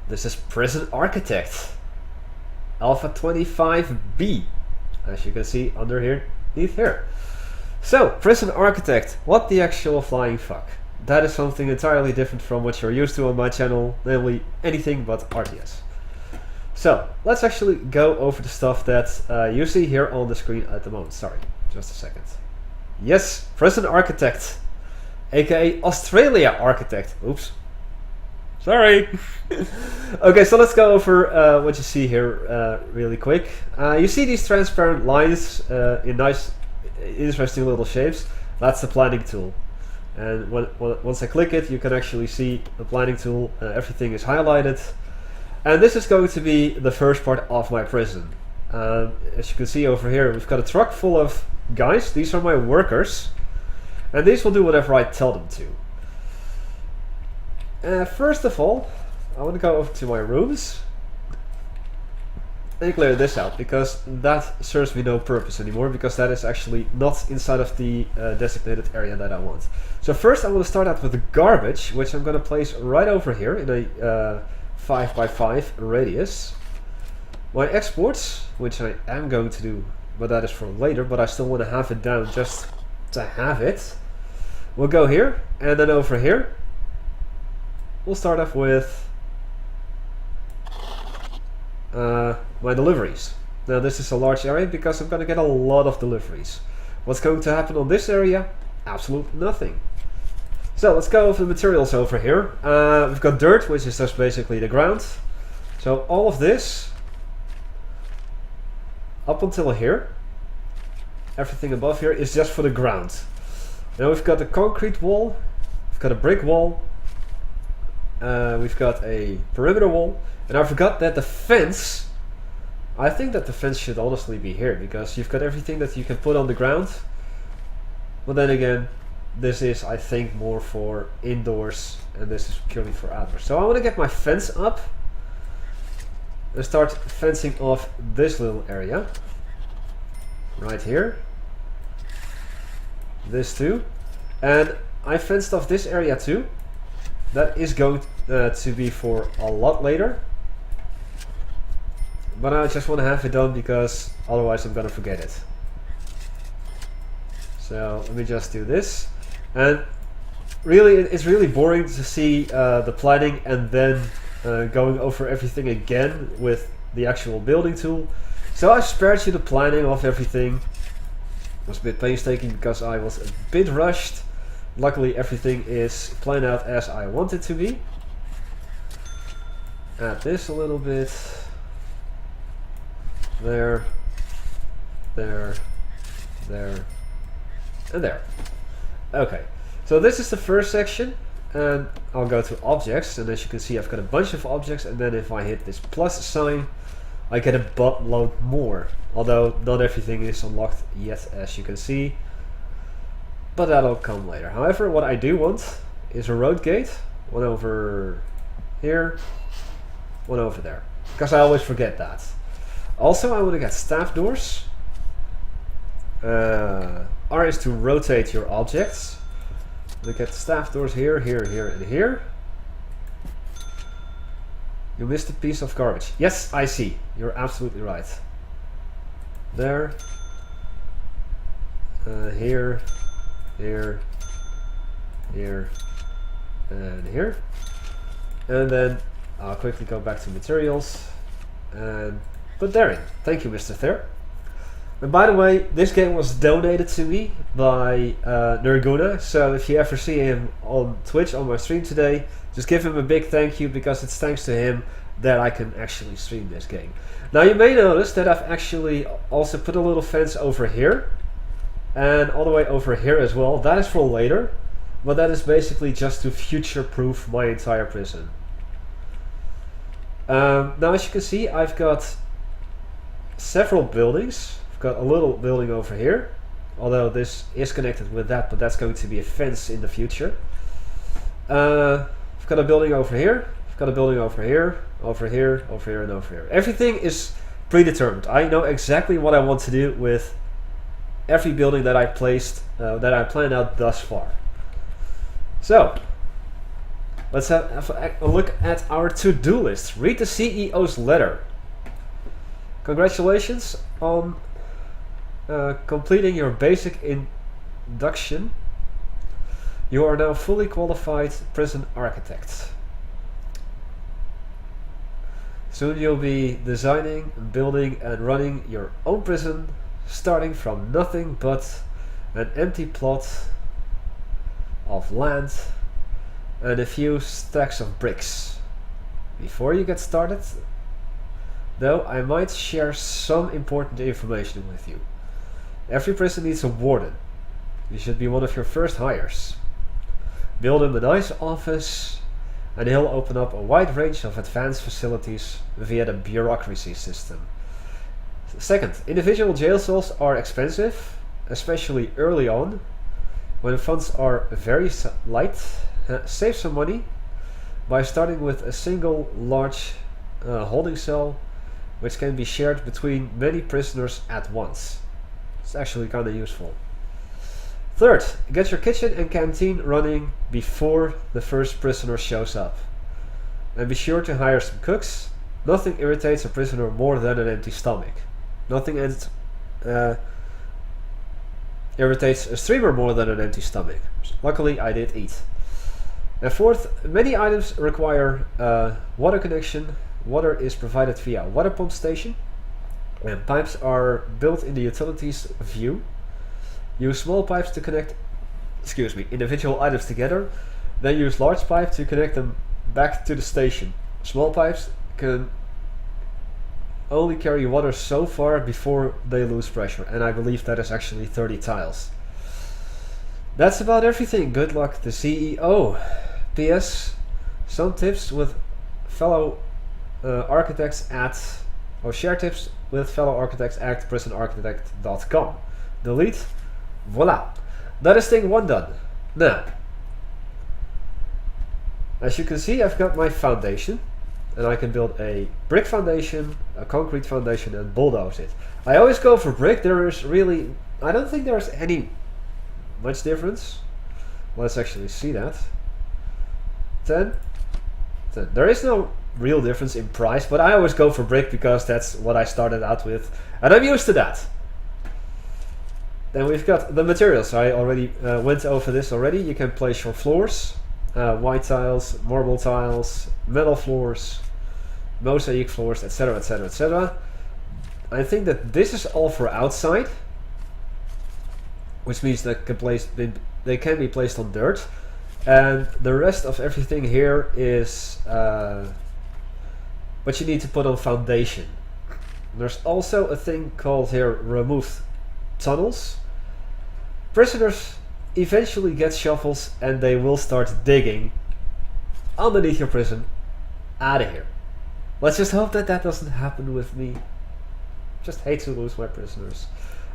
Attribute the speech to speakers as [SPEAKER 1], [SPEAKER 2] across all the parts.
[SPEAKER 1] This is Prison Architect Alpha 25B, as you can see underneath here. So, Prison Architect, what the actual flying fuck? That is something entirely different from what you're used to on my channel, namely anything but RTS. So, let's actually go over the stuff that you see here on the screen at the moment. Sorry, just a second. Yes, Prison Architect, aka Australia Architect. Oops. Sorry. Okay, so let's go over what you see here really quick. You see these transparent lines in nice, interesting little shapes. That's the planning tool. And once I click it, you can actually see the planning tool. Everything is highlighted. And this is going to be the first part of my prison. As you can see over here, we've got a truck full of guys. These are my workers. And these will do whatever I tell them to. First of all, I want to go over to my rooms and clear this out, because that serves me no purpose anymore, because that is actually not inside of the designated area that I want. So first I want to start out with the garbage, which I'm going to place right over here in a 5x5 radius. My exports, which I am going to do, but that is for later, but I still want to have it down just to have it. We'll go here, and then over here we'll start off with my deliveries. Now this is a large area because I'm going to get a lot of deliveries. What's going to happen on this area? Absolutely nothing. So let's go over the materials over here. We've got dirt, which is just basically the ground. So all of this up until here, everything above here is just for the ground. Now we've got a concrete wall, we've got a brick wall, we've got a perimeter wall, and I forgot that the fence, I think that the fence should honestly be here, because you've got everything that you can put on the ground. But then again, this is, I think, more for indoors, and this is purely for outdoors. So I want to get my fence up and start fencing off this little area right here, this too, and I fenced off this area too. That is going to be for a lot later, but I just want to have it done because otherwise I'm gonna forget it. So let me just do this. And really, it's really boring to see the planning and then going over everything again with the actual building tool. So I spared you the planning of everything. It was a bit painstaking because I was a bit rushed. Luckily everything is planned out as I want it to be. Add this a little bit. There, there, there, and there. Okay, so this is the first section, and I'll go to objects, and as you can see I've got a bunch of objects, and then if I hit this plus sign I get a buttload more, although not everything is unlocked yet, as you can see, but that'll come later. However, what I do want is a road gate, one over here, one over there, because I always forget that. Also, I want to get staff doors. R is to rotate your objects. Look at staff doors here, here, here, and here. You missed a piece of garbage. Yes, I see. You're absolutely right. There. Here, here, here, and here. And then I'll quickly go back to materials and put there in. Thank you, Mr. Thayer. And by the way, this game was donated to me by Nerguna, so if you ever see him on Twitch on my stream today, just give him a big thank you, because it's thanks to him that I can actually stream this game. Now you may notice that I've actually also put a little fence over here, and all the way over here as well. That is for later, but that is basically just to future-proof my entire prison. Now as you can see, I've got several buildings. Got a little building over here, although this is connected with that, but that's going to be a fence in the future. I've got a building over here, I've got a building over here, over here, over here, and over here. Everything is predetermined. I know exactly what I want to do with every building that I placed, that I planned out thus far. So Let's have a look at our to-do list. Read the CEO's letter. Congratulations on completing your basic induction. You are now fully qualified prison architect. Soon you'll be designing, building and running your own prison, starting from nothing but an empty plot of land and a few stacks of bricks. Before you get started, though, I might share some important information with you. Every prison needs a warden. He should be one of your first hires. Build him a nice office, and he'll open up a wide range of advanced facilities via the bureaucracy system. Second, individual jail cells are expensive, especially early on, when funds are very light. Save some money by starting with a single large holding cell, which can be shared between many prisoners at once. It's actually kind of useful. Third, get your kitchen and canteen running before the first prisoner shows up. And be sure to hire some cooks. Nothing irritates a prisoner more than an empty stomach. Nothing irritates a streamer more than an empty stomach. Luckily, I did eat. And fourth, many items require water connection. Water is provided via a water pump station, and pipes are built in the utilities view. Use small pipes to connect individual items together, then use large pipe to connect them back to the station. Small pipes can only carry water so far before they lose pressure, and I believe that is actually 30 tiles. That's about everything. Good luck, the CEO. PS, some tips with fellow architects share tips with fellow architects at prisonarchitect.com. Delete. Voila. That is thing 1 done. Now, as you can see, I've got my foundation, and I can build a brick foundation, a concrete foundation, and bulldoze it. I always go for brick. There is really, I don't think there's any much difference. Let's actually see that. 10. There is no real difference in price, but I always go for brick because that's what I started out with, and I'm used to that. Then we've got the materials. I already went over this already. You can place your floors, white tiles, marble tiles, metal floors, mosaic floors, etc, etc, etc. I think that this is all for outside, which means that they can be placed on dirt, and the rest of everything here is what you need to put on foundation. There's also a thing called here removed tunnels. Prisoners eventually get shovels and they will start digging underneath your prison out of here. Let's just hope that that doesn't happen with me. Just hate to lose my prisoners.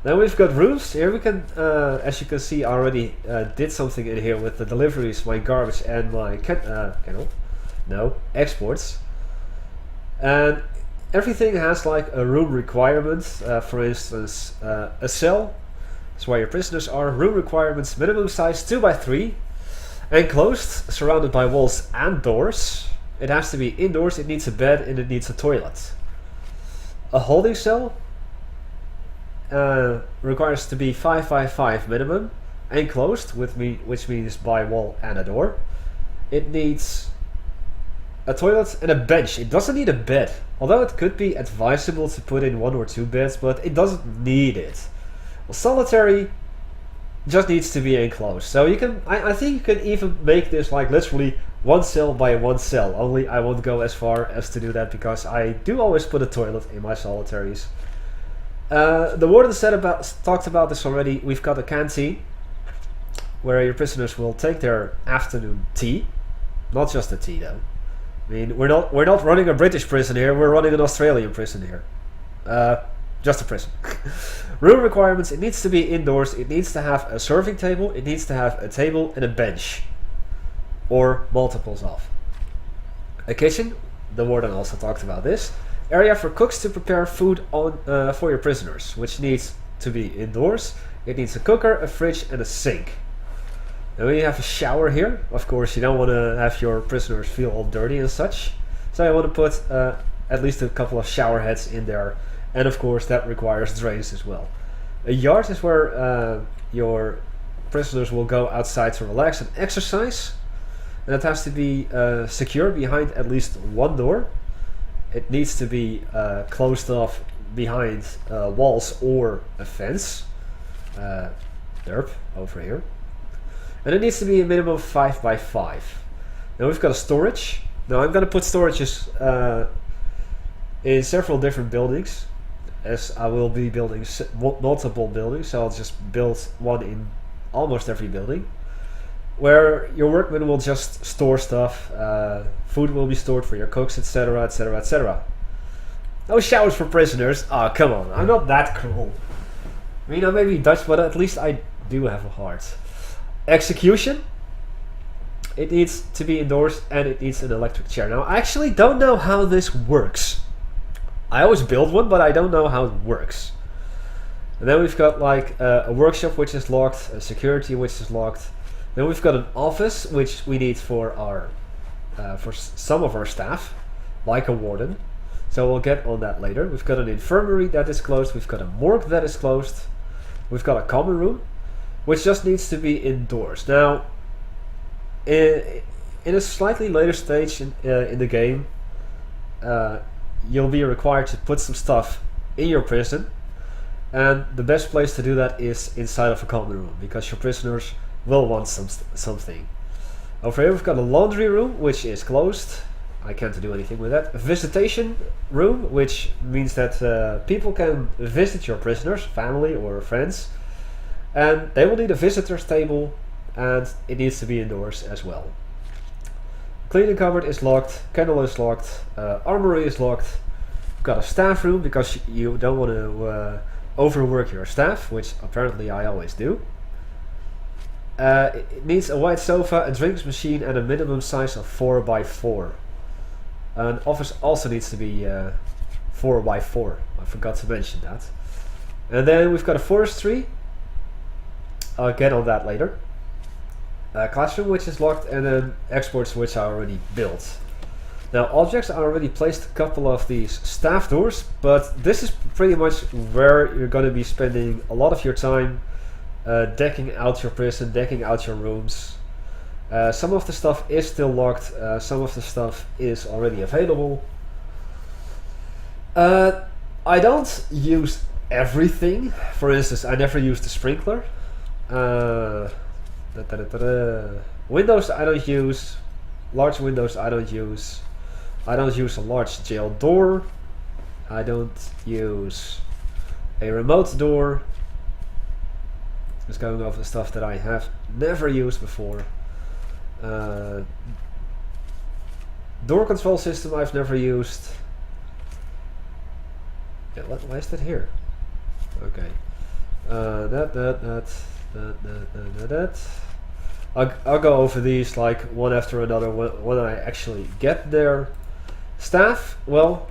[SPEAKER 1] Then we've got rooms. Here we can, as you can see, I already did something in here with the deliveries, my garbage and my exports. And everything has like a room requirement. For instance, a cell. That's where your prisoners are. Room requirements, minimum size 2x3, enclosed, surrounded by walls and doors. It has to be indoors, it needs a bed, and it needs a toilet. A holding cell requires to be 5x5 minimum, enclosed, which means by wall and a door. It needs a toilet and a bench. It doesn't need a bed, although it could be advisable to put in 1 or 2 beds, but it doesn't need it. Well, solitary just needs to be enclosed. So you can, I think you can even make this like literally 1 cell by 1 cell. Only I won't go as far as to do that because I do always put a toilet in my solitaries. The warden talked about this already. We've got a canteen where your prisoners will take their afternoon tea. Not just a tea though. I mean, we're not running a British prison here. We're running an Australian prison here. Just a prison. Room requirements, it needs to be indoors, it needs to have a serving table, it needs to have a table and a bench. Or multiples of. A kitchen, the warden also talked about this. Area for cooks to prepare food for your prisoners, which needs to be indoors. It needs a cooker, a fridge and a sink. And we have a shower here. Of course, you don't want to have your prisoners feel all dirty and such. So I want to put at least a couple of shower heads in there. And of course, that requires drains as well. A yard is where your prisoners will go outside to relax and exercise. And it has to be secure behind at least one door. It needs to be closed off behind walls or a fence. Derp, over here. And it needs to be a minimum of 5 by 5. Now we've got a storage. Now I'm going to put storages in several different buildings, as I will be building multiple buildings, so I'll just build one in almost every building, where your workmen will just store stuff, food will be stored for your cooks, etc, etc, etc. No showers for prisoners. Oh, come on, I'm not that cruel. I mean, I may be Dutch, but at least I do have a heart. Execution. It needs to be indoors and it needs an electric chair. Now, I actually don't know how this works. I always build one, but I don't know how it works. And then we've got like a workshop which is locked, a security which is locked. Then we've got an office which we need for our for some of our staff, like a warden. So we'll get on that later. We've got an infirmary that is closed. We've got a morgue that is closed. We've got a common room, which just needs to be indoors. Now, in a slightly later stage in the game, you'll be required to put some stuff in your prison, and the best place to do that is inside of a common room, because your prisoners will want something. Over here we've got a laundry room, which is closed. I can't do anything with that. A visitation room, which means that people can visit your prisoners, family or friends, and they will need a visitor's table, and it needs to be indoors as well. Cleaning cupboard is locked, kennel is locked, armory is locked. We've got a staff room, because you don't want to overwork your staff, which apparently I always do. It needs a white sofa, a drinks machine, and a minimum size of 4 by 4. An office also needs to be 4 by 4. I forgot to mention that. And then we've got a forestry. I'll get on that later. Classroom which is locked, and then exports which are already built. Now objects, I already placed a couple of these staff doors, but this is pretty much where you're going to be spending a lot of your time decking out your prison, decking out your rooms. Some of the stuff is still locked, some of the stuff is already available. I don't use everything. For instance, I never use the sprinkler. Windows I don't use. Large windows I don't use. I don't use a large jail door. I don't use a remote door. Just going over the stuff that I have never used before. Door control system I've never used. Yeah, why is that here? Okay. I'll go over these like one after another when I actually get there. Staff, well,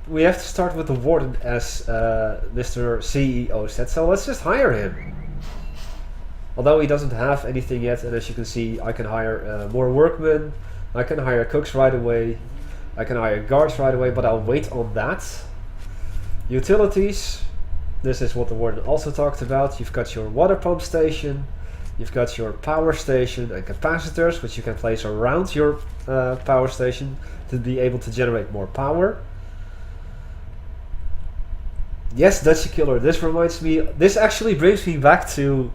[SPEAKER 1] we have to start with the warden, as Mr. CEO said, so let's just hire him. Although he doesn't have anything yet, and as you can see, I can hire more workmen, I can hire cooks right away, I can hire guards right away, but I'll wait on that. Utilities, this is what the warden also talked about. You've got your water pump station, you've got your power station and capacitors, which you can place around your power station to be able to generate more power. Yes, Dutchie Killer, this actually brings me back to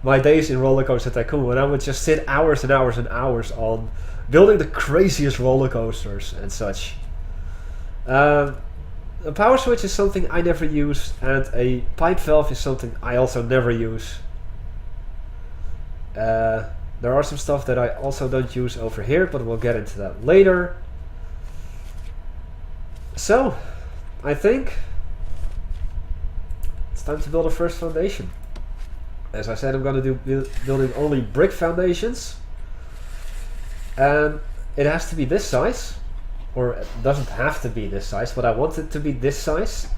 [SPEAKER 1] my days in Roller Coaster Tycoon, when I would just sit hours and hours and hours on building the craziest roller coasters and such. A power switch is something I never use, and a pipe valve is something I also never use. There are some stuff that I also don't use over here, but we'll get into that later. So, I think it's time to build a first foundation. As I said, I'm going to do building only brick foundations. And it has to be this size. Or it doesn't have to be this size, but I want it to be this size.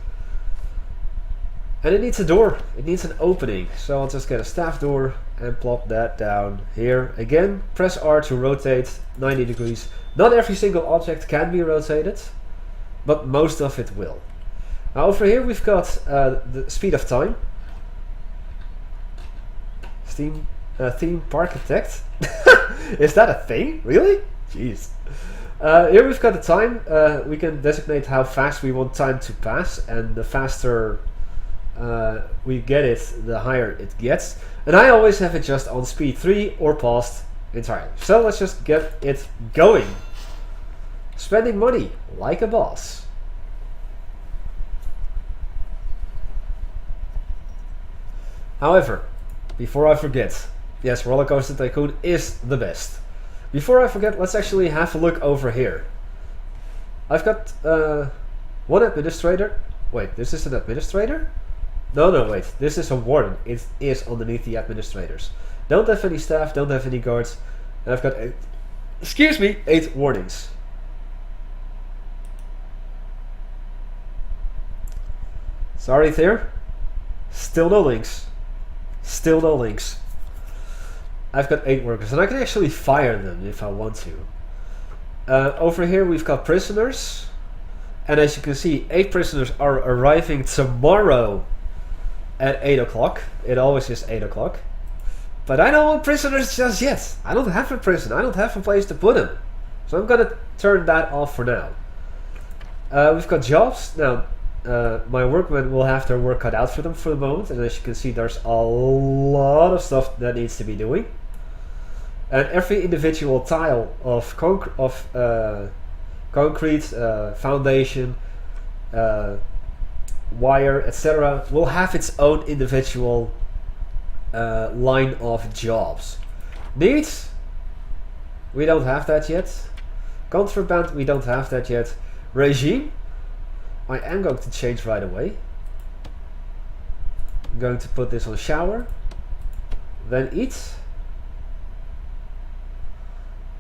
[SPEAKER 1] And it needs a door, it needs an opening. So I'll just get a staff door and plop that down here. Again, press R to rotate 90 degrees. Not every single object can be rotated, but most of it will. Now over here we've got the speed of time. Theme Parkitect. Is that a thing? Really? Jeez. Here we've got the time. We can designate how fast we want time to pass, and the faster we get it, the higher it gets. And I always have it just on speed 3 or paused entirely. So let's just get it going. Spending money like a boss. However, before I forget, yes, Rollercoaster Tycoon is the best. Before I forget, let's actually have a look over here. I've got one administrator. Wait, this is an administrator? No, wait, this is a warden. It is underneath the administrators. Don't have any staff, don't have any guards. And I've got 8 warnings. Sorry, Thayer. Still no links. Still no links. I've got 8 workers, and I can actually fire them if I want to. Over here we've got prisoners. And as you can see, 8 prisoners are arriving tomorrow at 8 o'clock. It always is 8 o'clock. But I don't want prisoners just yet. I don't have a prison. I don't have a place to put them. So I'm going to turn that off for now. We've got jobs. Now, my workmen will have their work cut out for them for the moment. And as you can see, there's a lot of stuff that needs to be doing. And every individual tile of concrete, foundation, wire, etc. will have its own individual line of jobs. Needs? We don't have that yet. Contraband? We don't have that yet. Regime? I am going to change right away. I'm going to put this on shower. Then eat.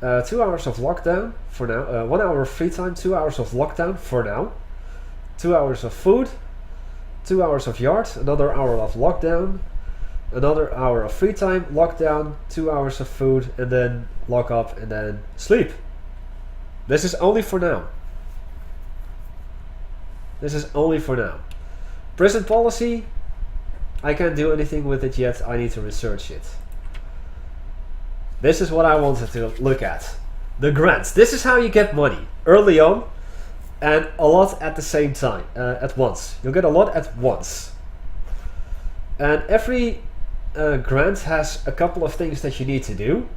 [SPEAKER 1] 2 hours of lockdown for now. 1 hour of free time, 2 hours of lockdown for now. 2 hours of food. 2 hours of yard, another hour of lockdown, another hour of free time, lockdown, 2 hours of food, and then lock up and then sleep. This is only for now. This is only for now. Prison policy, I can't do anything with it yet, I need to research it. This is what I wanted to look at. The grants. This is how you get money early on. And a lot at the same time, at once. You'll get a lot at once. And every grant has a couple of things that you need to do.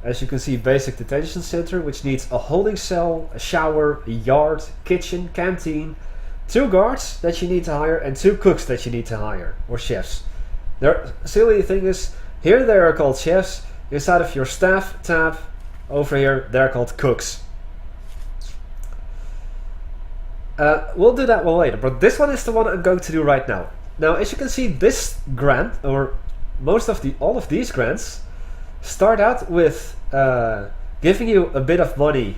[SPEAKER 1] As you can see, basic detention center, which needs a holding cell, a shower, a yard, kitchen, canteen, 2 guards that you need to hire, and 2 cooks that you need to hire, or chefs. The silly thing is, here they are called chefs. Inside of your staff tab, over here, they're called cooks. We'll do that one later, but this one is the one I'm going to do right now. Now, as you can see, this grant, or all of these grants, start out with giving you a bit of money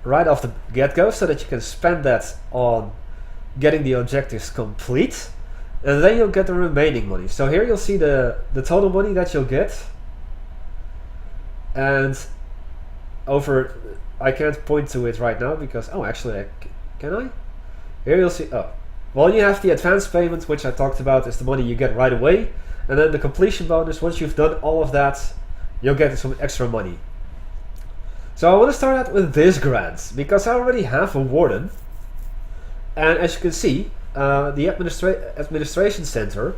[SPEAKER 1] right off the get-go, so that you can spend that on getting the objectives complete, and then you'll get the remaining money. So here you'll see the total money that you'll get, and over, I can't point to it right now because, oh, actually, can I? Here you'll see, oh, well, you have the advance payment, which I talked about, is the money you get right away, and then the completion bonus. Once you've done all of that, you'll get some extra money. So I want to start out with this grant, because I already have a warden, and as you can see, the administration center,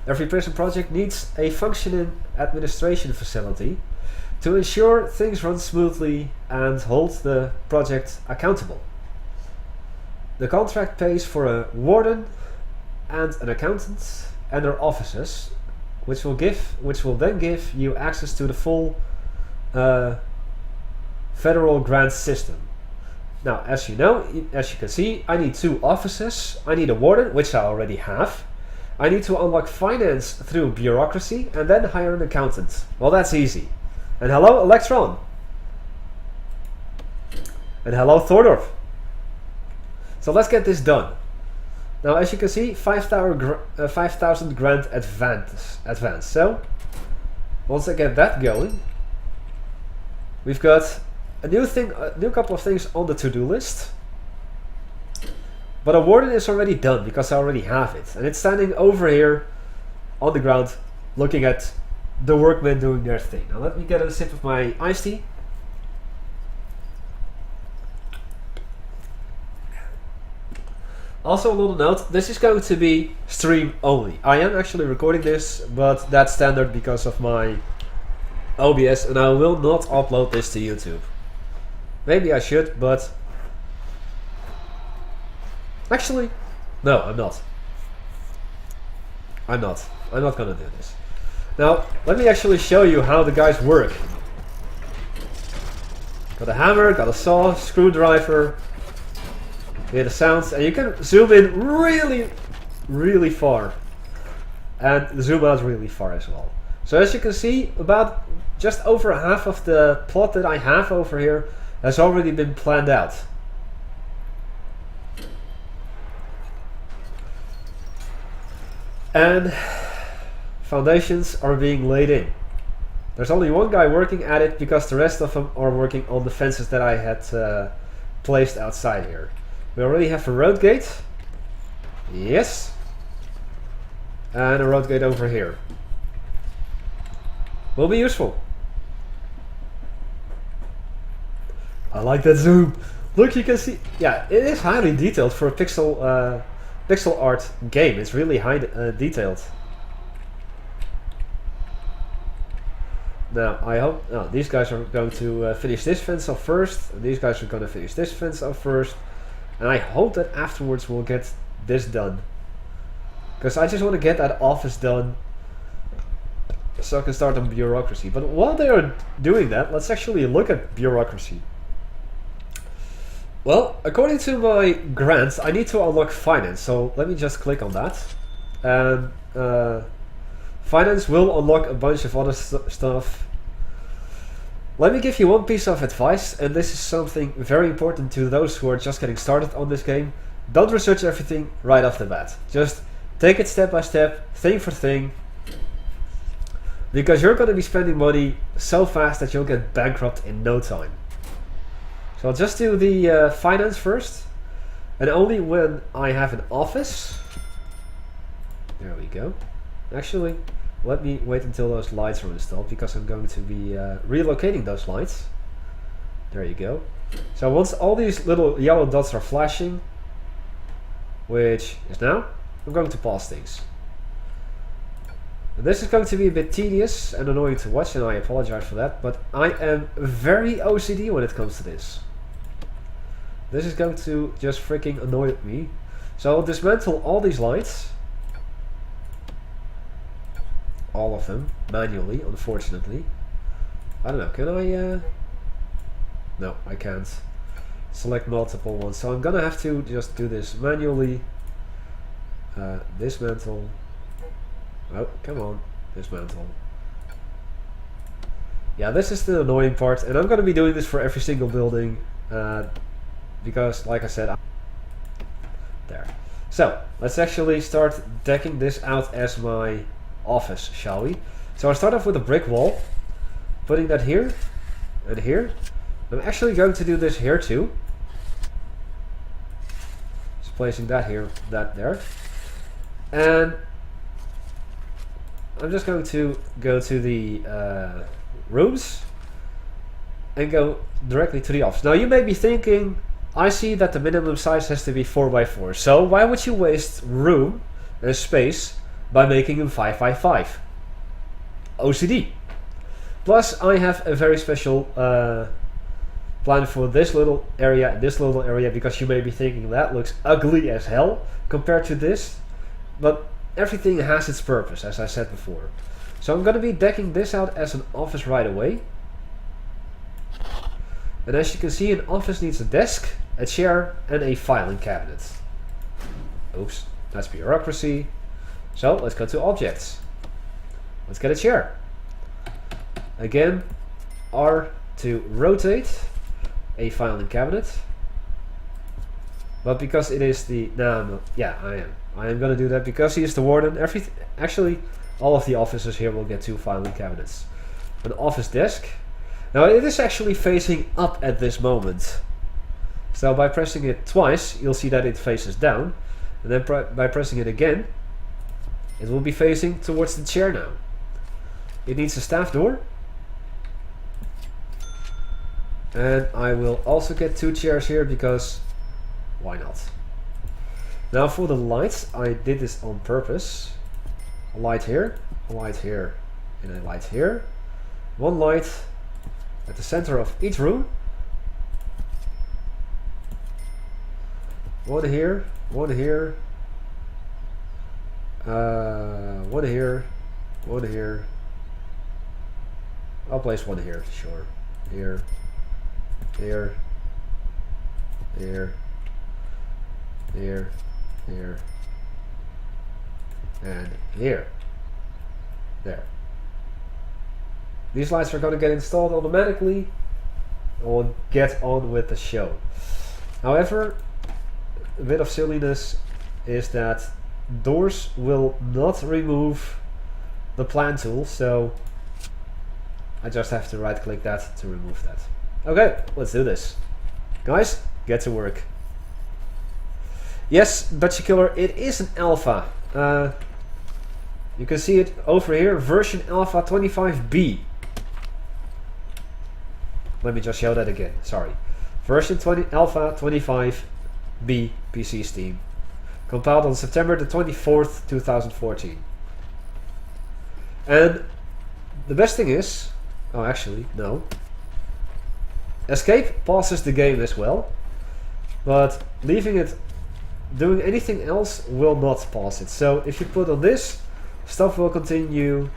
[SPEAKER 1] every prison project needs a functioning administration facility to ensure things run smoothly and hold the project accountable. The contract pays for a warden and an accountant and their offices, which will then give you access to the full federal grant system. Now, as you know, as you can see, I need 2 offices. I need a warden, which I already have. I need to unlock finance through bureaucracy and then hire an accountant. Well, that's easy. And hello, Electron. And hello, Thordorf. So let's get this done. Now, as you can see, 5,000 grand advance. So, once I get that going, we've got a new couple of things on the to-do list. But a warden is already done because I already have it, and it's standing over here on the ground, looking at the workmen doing their thing. Now, let me get a sip of my iced tea. Also, a little note, this is going to be stream only. I am actually recording this, but that's standard because of my OBS, and I will not upload this to YouTube. Maybe I should, but actually, no, I'm not. I'm not gonna do this. Now, let me actually show you how the guys work. Got a hammer, got a saw, screwdriver. Hear the sounds, and you can zoom in really, really far, and zoom out really far as well. So as you can see, about just over half of the plot that I have over here has already been planned out. And foundations are being laid in. There's only one guy working at it because the rest of them are working on the fences that I had placed outside here. We already have a road gate. Yes. And a road gate over here. Will be useful. I like that zoom. Look, you can see. Yeah, it is highly detailed for a pixel art game. It's really high detailed. Now, I hope these guys are going to finish this fence off first. And these guys are going to finish this fence off first. And I hope that afterwards we'll get this done. Because I just want to get that office done so I can start on bureaucracy. But while they are doing that, let's actually look at bureaucracy. Well, according to my grants, I need to unlock finance. So let me just click on that. And finance will unlock a bunch of other stuff. Let me give you one piece of advice, and this is something very important to those who are just getting started on this game. Don't research everything right off the bat. Just take it step by step, thing for thing. Because you're going to be spending money so fast that you'll get bankrupt in no time. So I'll just do the finance first. And only when I have an office. There we go. Actually, let me wait until those lights are installed, because I'm going to be relocating those lights. There you go. So once all these little yellow dots are flashing, which is now, I'm going to pause things. And this is going to be a bit tedious and annoying to watch, and I apologize for that, but I am very OCD when it comes to this. This is going to just freaking annoy me. So I'll dismantle all these lights. All of them, manually, unfortunately. I don't know, can I... No, I can't. Select multiple ones, so I'm gonna have to just do this manually. Dismantle. Oh, come on, dismantle. Yeah, this is the annoying part, and I'm gonna be doing this for every single building. Because, like I said... There. So, let's actually start decking this out as my office, shall we? So I start off with a brick wall, putting that here and here. I'm actually going to do this here too. Just placing that here, that there. And I'm just going to go to the rooms and go directly to the office. Now you may be thinking, I see that the minimum size has to be 4x4, so why would you waste room and space by making them 5x5? OCD. Plus, I have a very special plan for this little area and this little area, because you may be thinking that looks ugly as hell compared to this. But everything has its purpose, as I said before. So I'm going to be decking this out as an office right away. And as you can see, an office needs a desk, a chair, and a filing cabinet. Oops, that's bureaucracy. So let's go to objects. Let's get a chair. Again, R to rotate, a filing cabinet. But because it is the... yeah, I am gonna do that because he is the warden. Actually, all of the officers here will get 2 filing cabinets. An office desk. Now it is actually facing up at this moment. So by pressing it twice, you'll see that it faces down. And then by pressing it again, it will be facing towards the chair now. It needs a staff door. And I will also get 2 chairs here because why not? Now for the lights, I did this on purpose. A light here, and a light here. 1 light at the center of each room. 1 here, 1 here. 1 here, 1 here. I'll place 1 here, sure. Here, here, here, here, here, and here. There. These lights are going to get installed automatically. We'll get on with the show. However, a bit of silliness is that doors will not remove the plan tool, so I just have to right click that to remove that. Okay, let's do this. Guys, get to work. Yes, Dutchy Killer, it is an alpha. You can see it over here, version alpha 25B. Let me just show that again, sorry. Version alpha 25B PC Steam. Compiled on September the 24th, 2014. And the best thing is, oh actually, no. Escape pauses the game as well, but leaving it doing anything else will not pause it. So if you put on this, stuff will continue.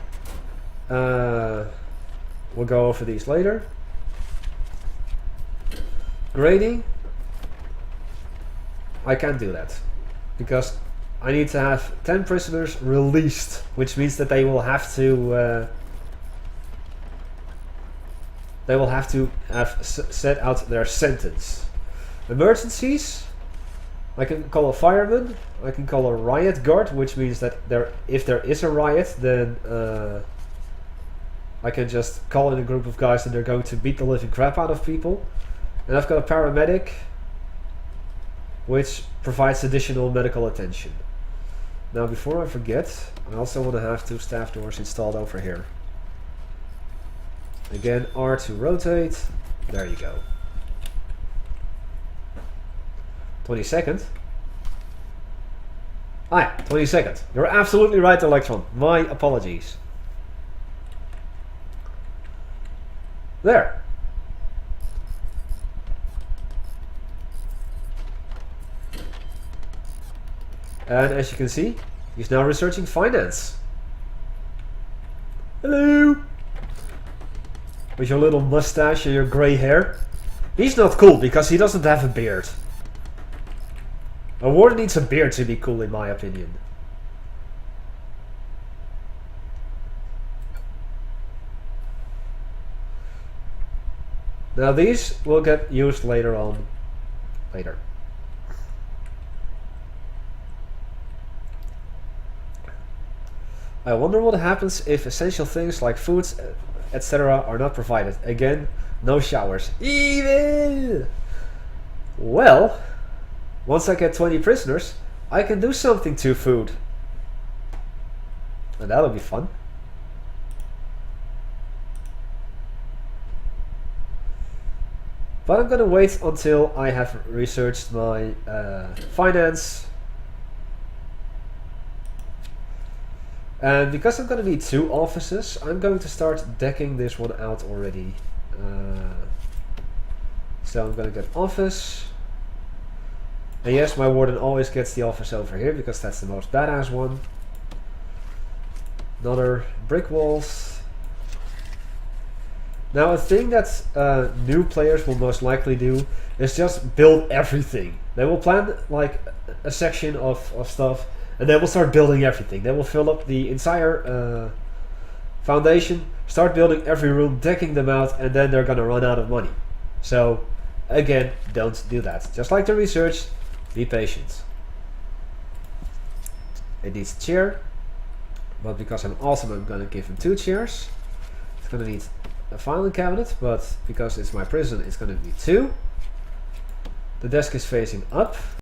[SPEAKER 1] We'll go over these later. Grading, I can't do that because I need to have 10 prisoners released, which means that they will have to have set out their sentence. Emergencies, I can call a fireman, I can call a riot guard, which means that if there is a riot, then I can just call in a group of guys and they're going to beat the living crap out of people. And I've got a paramedic, which provides additional medical attention. Now before I forget, I also want to have 2 staff doors installed over here. Again, R to rotate. There you go. 22nd. Ah yeah, 22nd. You're absolutely right, Electron. My apologies. There. And as you can see, he's now researching finance. Hello! With your little mustache and your grey hair. He's not cool because he doesn't have a beard. A warden needs a beard to be cool, in my opinion. Now these will get used later on. Later. I wonder what happens if essential things like foods, etc. are not provided. Again, no showers. Evil! Well, once I get 20 prisoners, I can do something to food. And that'll be fun. But I'm gonna wait until I have researched my finance. And because I'm going to need 2 offices, I'm going to start decking this one out already. So I'm going to get office. And yes, my warden always gets the office over here because that's the most badass one. Another brick walls. Now a thing that new players will most likely do is just build everything. They will plan like a section of stuff. And they will start building everything. They will fill up the entire foundation, start building every room, decking them out, and then they're gonna run out of money. So, again, don't do that. Just like the research, Be patient. It needs a chair, but because I'm awesome, I'm gonna give him 2 chairs. It's gonna need a filing cabinet, but because it's my prison, it's gonna be 2. The desk is facing up.